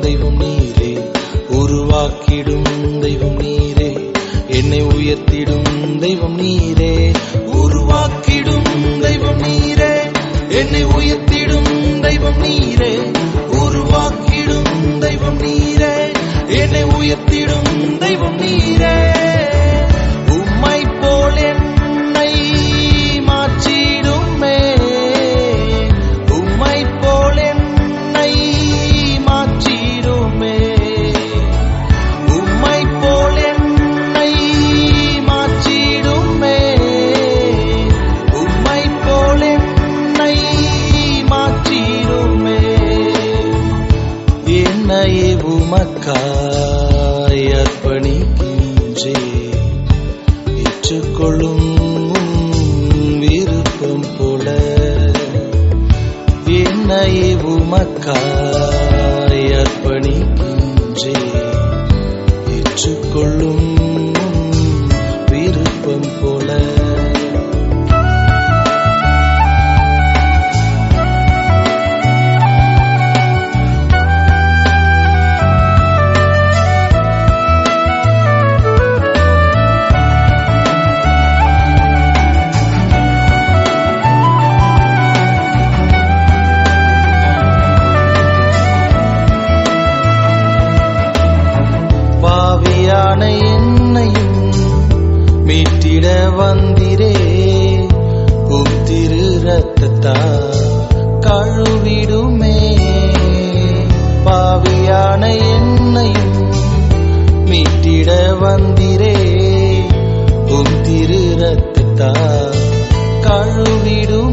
தெய்வம் நீரே, உருவாக்கிடும் தெய்வம் நீரே, என்னை உயர்த்திடும் தெய்வம் நீரே, உருவாக்கிடும் தெய்வம் நீரே, என்னை உயர்த்திடும் தெய்வம் நீரே, உருவாக்கிடும் தெய்வம் நீரே, என்னை உயர்த்திடும் தெய்வம் நீரே. உம்மை போல் என்னை மாற்றிடுமே, உம்மை போல் என்னை மாற்றிடுமே, உம்மை போல் என்னை மாற்றிடுமே, உம்மை போல் என்னை மாற்றிடுமே. என்னையே உமக்காய் அர்ப்பணிக்கின்றே, ஏற்றுக்கொள்ளும் விருப்பம் போல. என்னையே உமக்காய் அர்ப்பணிக்கின்றே, ஏற்றுக்கொள்ளும் விருப்பம் போல. பாவியான என்னையும் மீட்டிட வந்திரே, உம் திரு ரத்தத்தால் கழுவிடுமே. பாவியான என்னையும் மீட்டிட வந்திரே, உம் திரு ரத்தத்தால் கழுவிடுமே.